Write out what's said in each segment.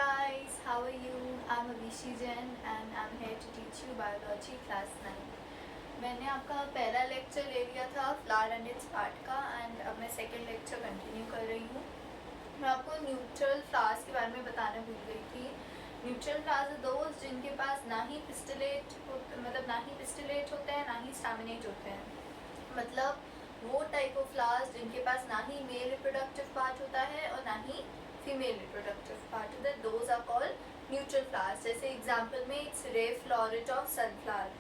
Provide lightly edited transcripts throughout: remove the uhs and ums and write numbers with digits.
guys, how are you? I'm Avishi Jain and I'm here to teach you biology class 9. मैंने आपका पहला lecture ले लिया था फ्लावर एंड इट्स पार्ट का एंड अब मैं सेकेंड लेक्चर कंटिन्यू कर रही हूँ। मैं आपको न्यूट्रल फ्लावर्स के बारे में बताना भूल गई थी। न्यूट्रल फ्लावर्स दोस्त जिनके पास ना ही पिस्टिलेट होते हैं ना ही स्टैमिनेट होते हैं, मतलब वो टाइप ऑफ फ्लावर्स जिनके पास ना ही मेल रिप्रोडक्टिव पार्ट होता है और ना ही फीमेल रिप्रोडक्टिव पार्ट होता है, those are called neutral flowers. जैसे एग्जांपल में it's ray floret of sunflower,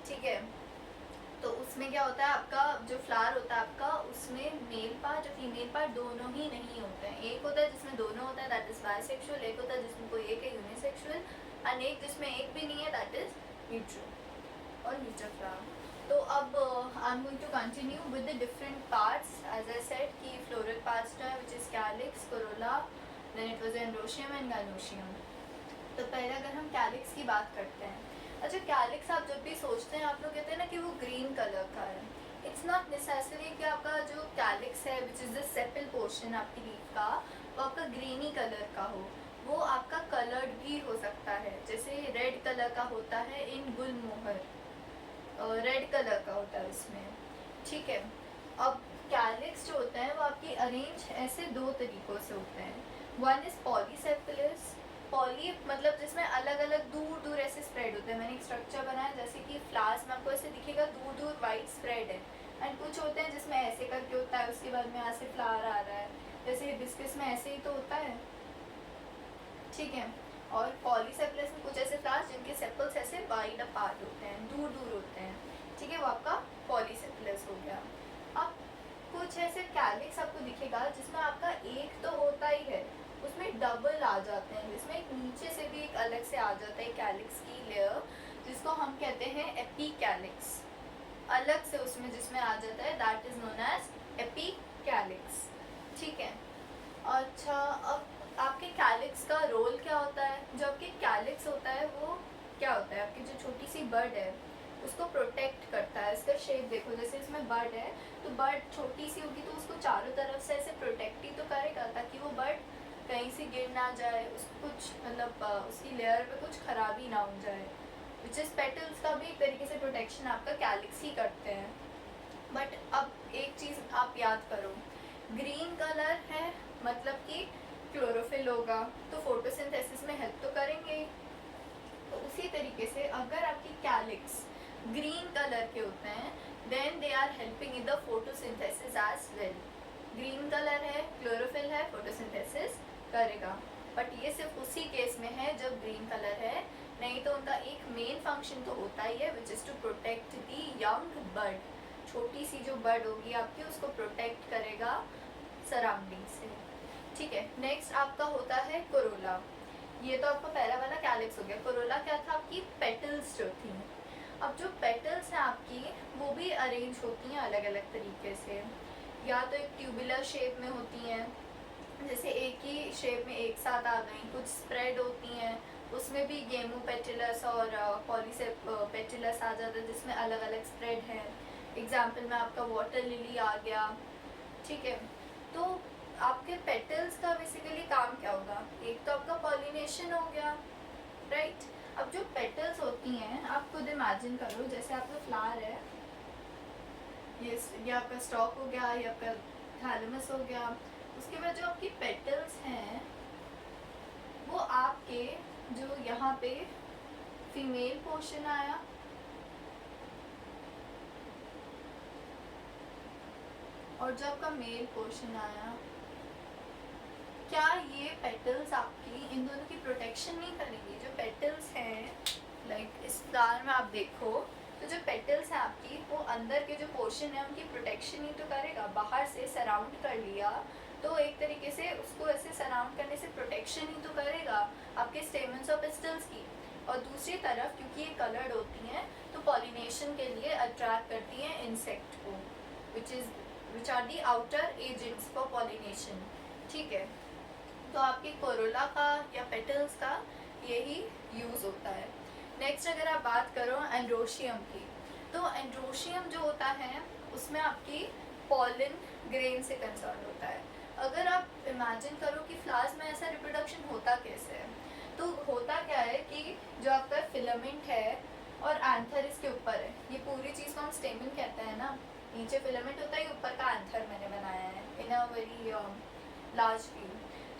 ठीक है। तो उसमें क्या होता है, आपका जो फ्लावर होता है आपका, उसमें मेल पार्ट और फीमेल पार्ट दोनों ही नहीं होते हैं। एक होता है जिसमें दोनों होता है, दैट इज बायसेक्सुअल। एक होता है जिसमें कोई एक है, यूनिसेक्सुअल। एंड एक जिसमें एक भी नहीं है, दैट इज न्यूट्रल और न्यूट्रल फ्लावर। तो अब I am going to continue with the different parts. As I said कि फ्लोरल पार्ट्स जो है which is calyx, corolla, then it was androecium and gynoecium. तो पहले अगर हम कैलिक्स की बात करते हैं, अच्छा कैलिक्स आप जब भी सोचते हैं आप लोग कहते हैं ना कि वो ग्रीन कलर का है। इट्स नॉट नेसेसरी कि आपका जो कैलिक्स है which is the sepal portion आपकी लीफ का, वो आपका ग्रीनी कलर का हो। वो आपका कलर्ड भी हो सकता है, जैसे रेड कलर का होता है इन गुलमोहर, रेड कलर का होता है उसमें, ठीक है। अब कैलिक्स जो होता है वो आपकी अरेंज ऐसे दो तरीक़ों से होते हैं। One is पॉलीसेप्टिलस। पॉली मतलब जिसमें अलग अलग दूर दूर ऐसे स्प्रेड होते हैं। मैंने एक स्ट्रक्चर बनाया जैसे कि फ्लावर्स में आपको ऐसे दिखेगा दूर दूर वाइट स्प्रेड है। एंड कुछ होते हैं जिसमें ऐसे करके होता है, उसके बाद में यहाँ से फ्लावर आ रहा है, जैसे हिबिस्कस में ऐसे ही तो होता है, ठीक है। और पॉलीसेप्टिलस में कुछ ऐसे फ्लावर्स जिनके सेपल्स ऐसे वाइड अपार्ट होते हैं, दूर दूर होते हैं, ठीक है, वो आपका पॉलीसेप्टिलस हो गया। अब कुछ ऐसे कैलिक्स आपको दिखेगा जिसमें आपका एक तो होता ही है, उसमें डबल आ जाते हैं, जिसमें एक नीचे से भी एक अलग से आ जाता है कैलिक्स की लेयर, जिसको हम कहते हैं एपीकैलिक्स। अलग से उसमें जिसमें आ जाता है दैट इज नोन एज एपीकैलिक्स, ठीक है। अच्छा, अब आपके कैलिक्स का रोल क्या होता है? जो आपके कैलिक्स होता है वो क्या होता है, आपकी जो छोटी सी बर्ड है उसको प्रोटेक्ट करता है। इसका शेप देखो, जैसे इसमें बर्ड है तो बर्ड छोटी सी होगी तो उसको चारों तरफ से ऐसे प्रोटेक्ट ही तो करेगा ताकि वो बर्ड कहीं से गिर ना जाए, उसको कुछ मतलब उसकी लेयर पे कुछ खराबी ना हो जाए। विच इज़ पेटल्स का भी एक तरीके से प्रोटेक्शन आपका कैलिक्स ही करते हैं। बट अब एक चीज़ आप याद करो, ग्रीन कलर है मतलब कि क्लोरोफिल होगा तो फोटोसिंथेसिस में हेल्प तो करेंगे। तो उसी तरीके से अगर आपकी कैलिक्स ग्रीन कलर के होते हैं then they are helping in the photosynthesis as well. Green colour है, क्लोरोफिल है, फोटोसिंथेसिस करेगा। बट ये सिर्फ उसी केस में है जब ग्रीन कलर है, नहीं तो उनका एक मेन फंक्शन तो होता ही है which is to protect the young bird. छोटी सी जो बर्ड होगी आपकी उसको प्रोटेक्ट करेगा सराउंडिंग से, ठीक है। नेक्स्ट आपका होता है कोरोला। ये तो आपका पहला वाला कैलिक्स हो गया। कोरोला क्या था, आपकी पेटल्स जो थी। अब जो पेटल्स हैं आपकी वो भी अरेंज होती हैं अलग अलग तरीके से, या तो एक ट्यूबुलर शेप में होती हैं, जैसे एक ही शेप में एक साथ आ गई, कुछ स्प्रेड होती हैं, उसमें भी गेमोपेटिलस और पॉलीसेप्टिलस आ जाता है जिसमें अलग अलग स्प्रेड है। एग्जाम्पल में आपका वाटर लिली आ गया, ठीक है। तो आपके पेटल्स का बेसिकली काम क्या होगा, एक तो आपका पॉलिनेशन हो गया, राइट। अब जो पेटल्स होती हैं आप खुद इमेजिन करो, जैसे आपका फ्लावर है, ये आपका स्टॉक हो गया, ये आपका थैलेमस हो गया। उसके बाद जो आपकी पेटल्स हैं वो आपके जो यहाँ पे फीमेल पोर्शन आया, और जो आपका मेल पोर्शन आया, क्या ये पेटल्स आपकी इन दोनों की प्रोटेक्शन नहीं करेंगी? जो पेटल्स हैं लाइक इस फ्लावर में आप देखो तो जो पेटल्स हैं आपकी वो अंदर के जो पोर्शन है उनकी प्रोटेक्शन ही तो करेगा। बाहर से सराउंड कर लिया तो एक तरीके से उसको ऐसे सराउंड करने से प्रोटेक्शन ही तो करेगा आपके स्टेमन्स और पिस्टल्स की। और दूसरी तरफ क्योंकि ये कलर्ड होती हैं तो पॉलिनेशन के लिए अट्रैक्ट करती हैं इंसेक्ट को, which are the outer agents for pollination, ठीक है। तो आपके कोरोला का या पेटल्स का यही यूज़ होता है। नेक्स्ट अगर आप बात करो एंड्रोशियम की, तो एंड्रोशियम जो होता है उसमें आपकी पॉलन ग्रेन से कंसर्न होता है। अगर आप इमेजिन करो कि फ्लावर्स में ऐसा रिप्रोडक्शन होता कैसे है, तो होता क्या है कि जो आपका फिलामेंट है और एंथर इसके ऊपर है, ये पूरी चीज़ को हम स्टेमन कहते हैं ना, नीचे फिलामेंट होता है, ऊपर का एंथर मैंने बनाया है इन अ वेरी लार्ज व्यू।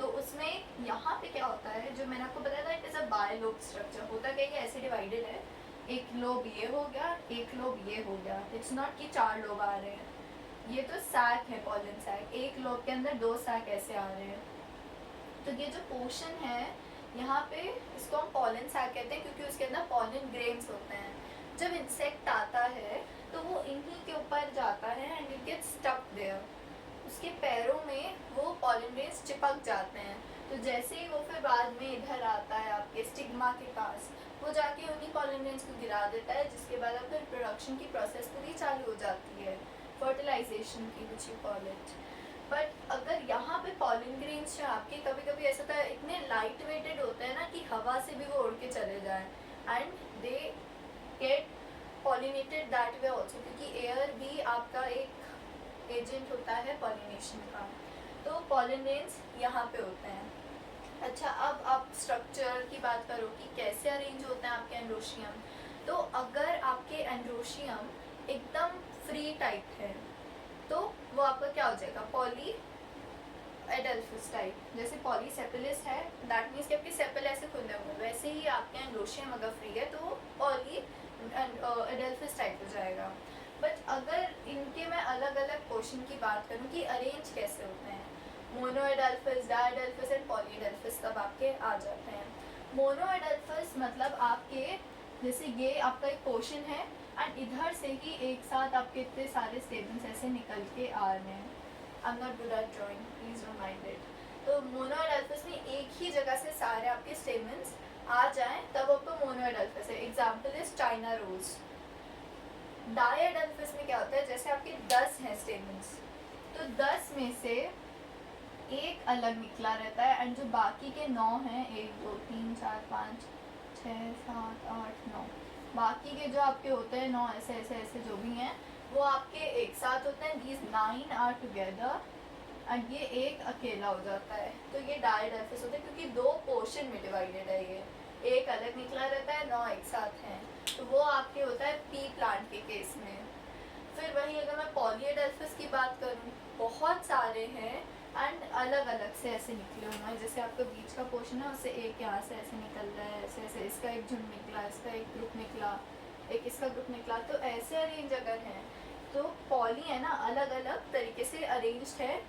तो उसमें यहाँ पे क्या होता है, जो मैंने आपको बताया था, it is a bilobed structure. होता क्या है, ऐसे डिवाइडेड है, एक लोब ये हो गया, एक लोब ये हो गया। इट्स नॉट कि 4 लोब आ रहे हैं, ये तो सैक है, पॉलन सैक, एक लोब के अंदर 2 सैक ऐसे आ रहे हैं। तो ये जो पोर्शन है यहाँ पे, इसको हम पॉलन सैक कहते हैं, क्योंकि उसके अंदर पॉलन ग्रेन्स होते हैं। जब इंसेक्ट आता है तो वो इन्हीं के ऊपर जाता है and it gets stuck there, उसके पैरों में वो पॉलन ग्रेन्स चिपक जाते हैं। तो जैसे ही वो फिर बाद में इधर आता है आपके स्टिग्मा के पास, वो जाके उन्हीं पॉलन ग्रेन्स को गिरा देता है, जिसके बाद अब फिर प्रोडक्शन की प्रोसेस पूरी चालू हो जाती है, फर्टिलाइजेशन की, which you call it. But अगर यहाँ पे पॉलन ग्रेन्स जो आपके, कभी कभी ऐसा होता है, इतने लाइट वेटेड होते हैं ना कि हवा से भी वो उड़ के चले जाएं, and they get pollinated that way also, क्योंकि एयर भी आपका एक एजेंट होता है पॉलिनेशन का। तो पॉलन ग्रेन्स यहाँ पे होते हैं। अच्छा, अब आप स्ट्रक्चर की बात करो कि कैसे अरेंज होते हैं आपके एंड्रोशियम। तो अगर आपके एंड्रोशियम एकदम फ्री टाइप है तो वो आपका क्या हो जाएगा, पॉली एडल्फस टाइप। जैसे पॉलीसेपिलिस है, दैट मीन्स कि आपके सेपल ऐसे खुले हुए, वैसे ही आपके एंड्रोशियम अगर फ्री है तो वो पॉली एडल्फस टाइप हो जाएगा। बट अगर इनके मैं अलग अलग पोर्शन की बात करूँ कि अरेंज कैसे होते हैं, मोनोएडल्फस, डायडल्फस एंड पॉलीएडल्फस तब आपके आ जाते हैं। मोनोएडल्फस मतलब आपके, जैसे ये आपका एक पोर्शन है एंड इधर से ही एक साथ आपके इतने सारे स्टेमन्स ऐसे निकल के आ रहे हैं। I am not good at drawing, please don't mind it. तो मोनोएडल्फस में एक ही जगह से सारे आपके स्टेमन्स आ जाएं तब आपको मोनोएडल्फस है। Example is China rose. Diadelphous में क्या होता है, जैसे आपके 10 हैं स्टेमन्स, तो 10 में से एक अलग निकला रहता है एंड जो बाकी के 9 हैं, 1 2 3 4 5 6 7 8 9, बाकी के जो आपके होते हैं 9 ऐसे ऐसे ऐसे जो भी हैं, वो आपके एक साथ होते हैं। दीज 9 आर टुगेदर एंड ये एक अकेला हो जाता है। तो ये डायडल्फस होता है, क्योंकि 2 पोर्शन में डिवाइडेड है, ये एक अलग निकला रहता है, 9 एक साथ हैं। तो वो आपके होता है पी प्लांट के केस में। फिर वही अगर मैं पॉलीएडल्फस की बात करूँ, बहुत सारे हैं एंड अलग अलग से ऐसे निकले हुए हैं। जैसे आपका बीच का पोर्शन है, उससे एक यहाँ से ऐसे निकल रहा है, ऐसे ऐसे, इसका एक झुंड निकला, इसका एक ग्रुप निकला, एक इसका ग्रुप निकला। तो ऐसे अरेंज अगर हैं तो पॉली है ना, अलग अलग तरीके से अरेंज्ड है,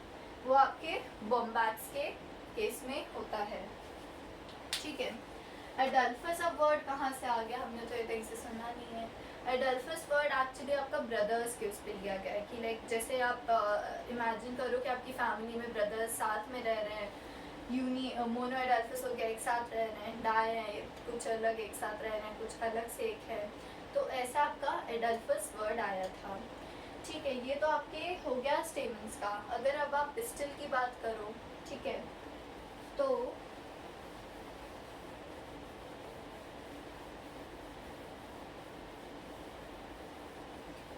वो आपके बॉम्बैक्स के केस में होता है। ठीक है। एडल्फस अब वर्ड कहाँ से आ गया, हमने तो ये कहीं से सुना नहीं है। एडल्फस वर्ड एक्चुअली आपका ब्रदर्स के उस पर लिया गया है कि लाइक जैसे आप इमेजिन करो कि आपकी फैमिली में ब्रदर्स साथ में रह रहे हैं, मोनो एडल्फस हो गया, एक साथ रह रहे हैं। डाई है, कुछ अलग एक साथ रह रहे हैं, कुछ अलग से एक है, तो ऐसा आपका एडल्फस वर्ड आया था। ठीक है, ये तो आपके हो गया स्टेमन्स का। अगर अब आप पिस्टल की बात करो, ठीक है, तो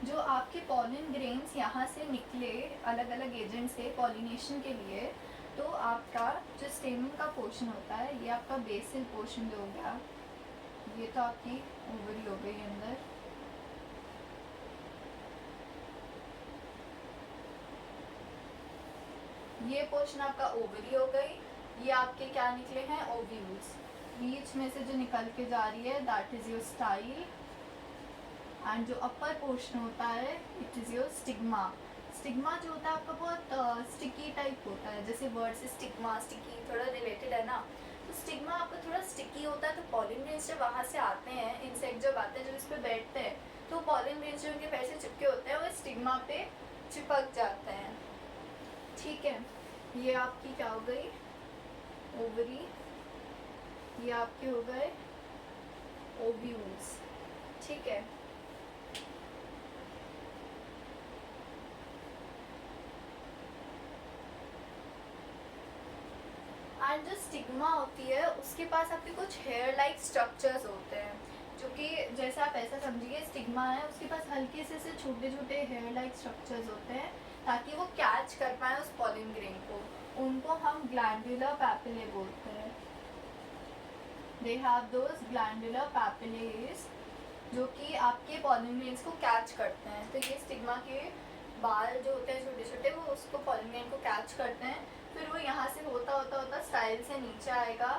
जो आपके पॉलिन ग्रेन्स यहाँ से निकले अलग अलग एजेंट से पॉलिनेशन के लिए, तो आपका जो स्टेमन का पोर्शन होता है, ये आपका बेसल पोर्शन जो हो गया, ये तो आपकी ओवरी हो गई अंदर, ये पोर्शन आपका ओवरी हो गई। ये आपके क्या निकले हैं, ओव्यूल्स। बीच में से जो निकल के जा रही है, that is your style. And जो अपर पोर्शन होता है, it is your stigma. Stigma जो होता है आपका बहुत स्टिकी टाइप होता है, जैसे वर्ड से स्टिग्मा, स्टिकी थोड़ा रिलेटेड है ना, तो स्टिग्मा आपका थोड़ा स्टिकी होता है। तो पॉलिन ग्रेन्स जब वहाँ से आते हैं, इंसेक्ट जब आते हैं, जब इस पर बैठते हैं, तो पॉलिन ग्रेन्स जो उनके पैर से चिपके होते हैं, वो स्टिग्मा पे चिपक जाते हैं। ठीक है, ये आपकी क्या हो गई, ओवरी। ये आपके हो गए ओव्यूल्स। ठीक है, एंड जो स्टिग्मा होती है, उसके पास आपके कुछ हेयर लाइक स्ट्रक्चर्स होते हैं, जो कि जैसे आप ऐसा समझिए, स्टिग्मा है, उसके पास हल्के से छोटे छोटे हेयर लाइक स्ट्रक्चर्स होते हैं, ताकि वो कैच कर पाए उस पॉलिन ग्रेन को। उनको हम ग्लैंडुलर पैपिले बोलते हैं। दे हैव दोज ग्लैंडुलर पैपिलेज जो कि आपके पॉलन ग्रेन्स को कैच करते हैं। तो ये स्टिग्मा के बाल जो होते हैं छोटे छोटे, वो उसको पॉलन ग्रेन को कैच करते हैं। फिर वो यहाँ से होता होता होता स्टाइल से नीचे आएगा।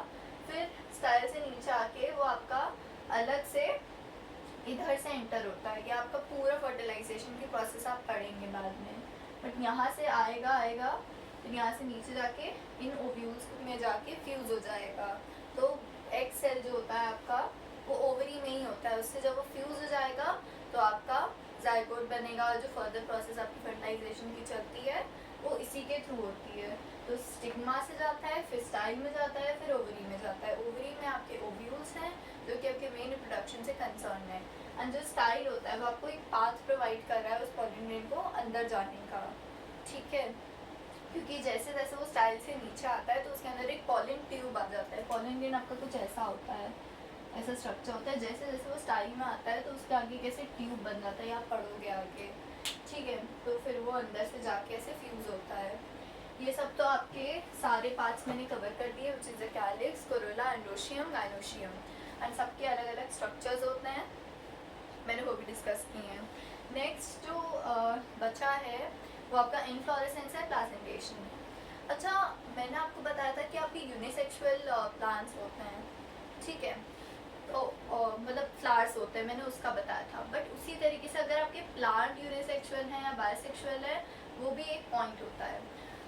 फिर स्टाइल से नीचे आके वो आपका अलग से इधर से एंटर होता है। ये आपका पूरा फर्टिलाइजेशन की प्रोसेस आप पढ़ेंगे बाद में। बट यहाँ से आएगा फिर यहाँ से नीचे जाके इन ओव्यूल्स में जाके फ्यूज़ हो जाएगा। तो एग सेल जो होता है आपका वो ओवरी में ही होता है। उससे जब वो फ्यूज़ हो जाएगा तो आपका जाइगोट बनेगा। जो फर्दर प्रोसेस आपकी फर्टिलाइजेशन की चलती है वो इसी के थ्रू होती है। तो स्टिग्मा से जाता है, फिर स्टाइल में जाता है, फिर ओवरी में जाता है। ओवरी में आपके ओव्यूल्स हैं जो कि आपके मेन रिप्रोडक्शन से कंसर्न है। एंड जो स्टाइल होता है वो आपको एक पाथ प्रोवाइड कर रहा है उस पॉलन ग्रेन को अंदर जाने का, ठीक है। क्योंकि जैसे जैसे वो स्टाइल से नीचे आता है तो उसके अंदर एक पॉलन ट्यूब आ जाता है। पॉलन ग्रेन आपका कुछ ऐसा होता है, ऐसा स्ट्रक्चर होता है। जैसे जैसे वो स्टाइल में आता है तो उसके आगे कैसे ट्यूब बन जाता है, आप पढ़ोगे आगे, ठीक है। तो फिर वो अंदर से जाके ऐसे फ्यूज़ होता है। ये सब तो आपके सारे पार्ट्स मैंने कवर कर दिए, which is the calyx, Corolla, androecium, gynoecium. And सबके अलग अलग स्ट्रक्चर्स होते हैं, मैंने वो भी डिस्कस किए हैं। नेक्स्ट जो बचा है वो आपका इनफ्लोरेसेंस है, प्लासेंटेशन। अच्छा, मैंने आपको बताया था कि आपके यूनिसेक्सुअल प्लांट्स होते हैं, ठीक है। तो मतलब फ्लावर्स होते हैं, मैंने उसका बताया था। बट उसी तरीके से अगर आपके प्लांट यूनिसेक्सुअल हैं या बायसेक्सुअल है, वो भी एक पॉइंट होता है।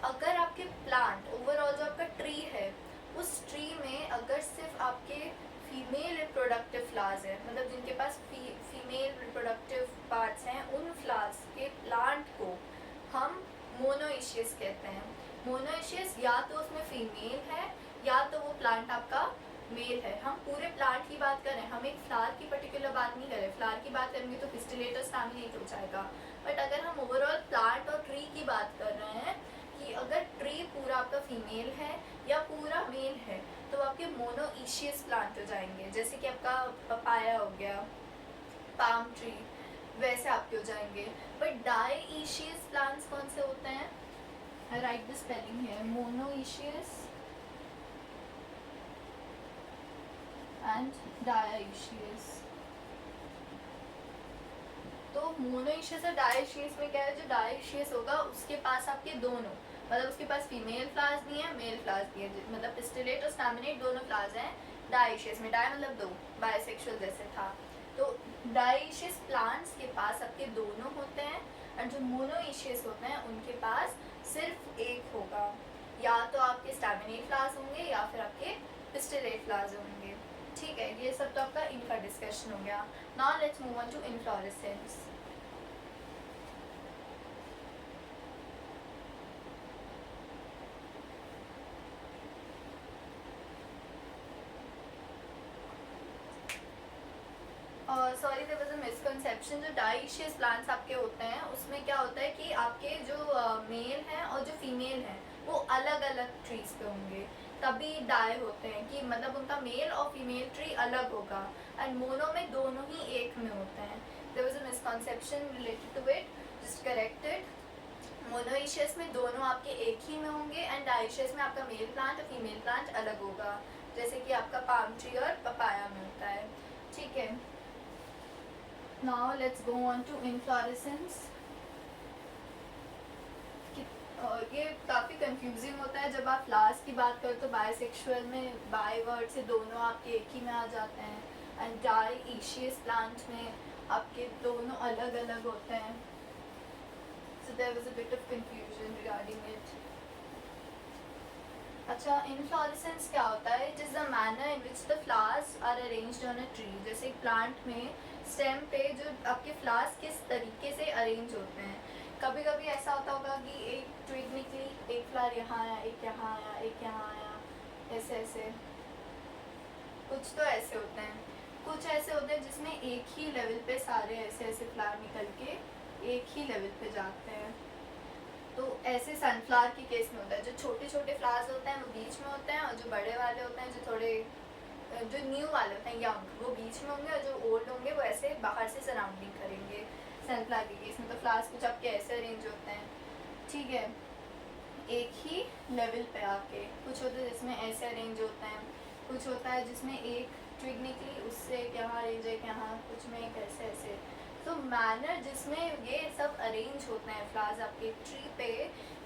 अगर आपके प्लांट ओवरऑल जो आपका ट्री है, उस ट्री में अगर सिर्फ आपके फीमेल रिप्रोडक्टिव फ्लावर्स हैं, मतलब जिनके पास फीमेल रिप्रोडक्टिव पार्ट्स हैं, उन फ्लावर्स के प्लांट को हम मोनोइशियस कहते हैं। मोनोइशियस या तो उसमें फीमेल है या तो वो प्लांट आपका मेल है। हम पूरे प्लांट की बात करें, हम एक फ्लावर की पर्टिकुलर बात नहीं करें। फ्लावर की बात करेंगे तो पिस्टिलेट और स्टैमिनेट हो जाएगा। बट अगर हम ओवरऑल प्लांट और ट्री की बात कर रहे हैं कि अगर ट्री पूरा आपका फीमेल है या पूरा मेल है, तो आपके मोनोइशियस प्लांट हो जाएंगे। जैसे कि आपका पपाया हो गया, पाम ट्री, वैसे आपके हो जाएंगे। बट डाइशियस प्लांट्स कौन से होते हैं? आई राइट द स्पेलिंग है, मोनोइशियस एंड डाइशियस। तो मोनोइशियस और डाइशियस में क्या है, जो डाइशियस होगा उसके पास आपके दोनों, मतलब उसके पास फीमेल फ्लावर्स भी हैं, मेल फ्लावर्स भी हैं, मतलब पिस्टिलेट और स्टैमिनेट दोनों फ्लावर्स हैं डाइशियस में। डाई मतलब दो, बायसेक्सुअल जैसे था। तो डाइशियस प्लांट्स के पास आपके दोनों होते हैं, और जो मोनोइशियस होते हैं उनके पास सिर्फ एक होगा। या तो आपके स्टैमिनेट फ्लावर्स होंगे या फिर आपके पिस्टिलेट फ्लावर्स होंगे, ठीक है। ये सब तो आपका इनका डिस्कशन हो गया। Now let's move on to inflorescence. Sorry, there was a misconception. जो डाइशियस प्लांट्स आपके होते हैं उसमें क्या होता है कि आपके जो मेल हैं और जो फीमेल हैं वो अलग अलग ट्रीज पे होंगे, तभी डाई होते हैं कि मतलब उनका मेल और फीमेल ट्री अलग होगा। एंड मोनो में दोनों ही एक में होते हैं। There was a misconception related to it, just corrected. Monoecious में दोनों आपके एक ही में होंगे एंड डाइशियस में आपका मेल प्लांट और फीमेल प्लांट अलग होगा, जैसे कि आपका पाम ट्री और पपाया में होता है, ठीक है। Now let's go on to inflorescence. ये काफ़ी कंफ्यूजिंग होता है जब आप फ्लावर्स की बात करो तो बायसेक्सुअल में बाय वर्ड से दोनों आपके एक ही में आ जाते हैं, एंड डाइशियस प्लांट में आपके दोनों अलग अलग होते हैं। So there was a bit of confusion regarding it. अच्छा, इनफ्लोरेसेंस क्या होता है? It is the manner in which the flowers are arranged on a tree. जैसे एक प्लांट में स्टेम पे जो आपके फ्लावर्स किस तरीके से अरेंज होते हैं। कभी कभी ऐसा होता होगा कि एक ट्विग निकली, एक फ्लावर यहाँ आया, एक यहाँ आया, एक यहाँ आया, ऐसे ऐसे। कुछ तो ऐसे होते हैं, कुछ ऐसे होते हैं जिसमें एक ही लेवल पे सारे ऐसे ऐसे फ्लावर निकल के एक ही लेवल पे जाते हैं। तो ऐसे सनफ्लावर के केस में होता है, जो छोटे छोटे फ्लावर्स होते हैं वो बीच में होते हैं, और जो बड़े वाले होते हैं, जो थोड़े जो न्यू वाले होते हैं यंग, वो बीच में होंगे, और जो ओल्ड होंगे वो ऐसे बाहर से सराउंडिंग करेंगे। सनफ्लावर के केस में तो फ्लावर्स कुछ आपके ऐसे अरेंज होते हैं, ठीक है, एक ही लेवल पे आके। कुछ होते हैं जिसमें ऐसे अरेंज होते हैं, कुछ कुछ होता है जिसमें एक ट्विग निकली, उससे यहाँ अरेंज है, यहाँ कुछ में कैसे ऐसे। तो मैनर जिसमें ये सब अरेंज होते हैं फ्लावर्स आपके ट्री पे,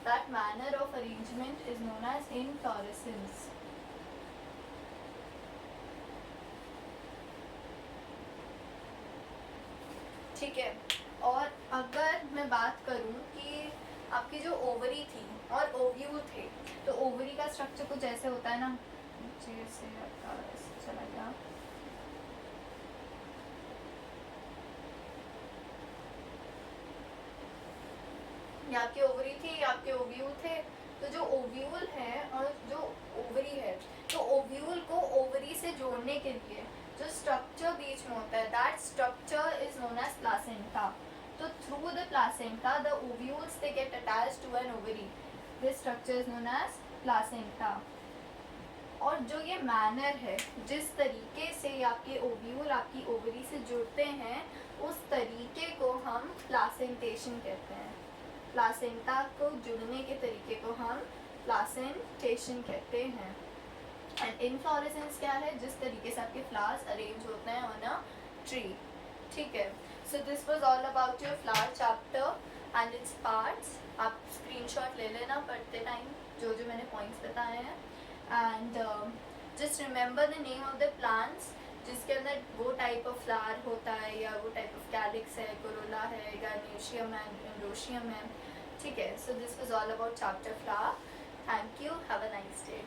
that manner of arrangement is known as inflorescence. ठीक है। और अगर मैं बात करूं कि आपकी जो ओवरी थी और ओव्यूल थे, तो ओवरी का स्ट्रक्चर कुछ ऐसे होता है ना, जैसे आपका ऐसे चला गया, ये आपकी ओवरी थी, आपके ओव्यूल थे। तो जो ओव्यूल है और जो ओवरी है, तो ओव्यूल को ओवरी से जोड़ने के लिए जो स्ट्रक्चर बीच में होता है, that structure is known as placenta. तो through the placenta the ovules they get attached to an ovary, this structure is known as placenta. और जो ये मैनर है, जिस तरीके से आपके ओव्यूल आपकी ओवरी से जुड़ते हैं, उस तरीके को हम प्लासेंटेशन कहते हैं। प्लासेंटा को जुड़ने के तरीके को हम प्लासेंटेशन कहते हैं। एंड इनफ्लोरेसेंस क्या है, जिस तरीके से आपके फ्लावर्स अरेंज होते हैं ऑन अ ट्री। ठीक है, so this was all about your flower chapter and its parts. आप स्क्रीनशॉट ले लेना पढ़ते टाइम, जो जो मैंने पॉइंट्स बताए हैं। And just remember the name of the plants जिसके अंदर वो टाइप ऑफ फ्लावर होता है, या वो टाइप ऑफ कैलिक्स है, कोरोला है, गार्नेशियम है, एंड्रोशियम है। ठीक है, so this was all about chapter flower. Thank you, have a nice day.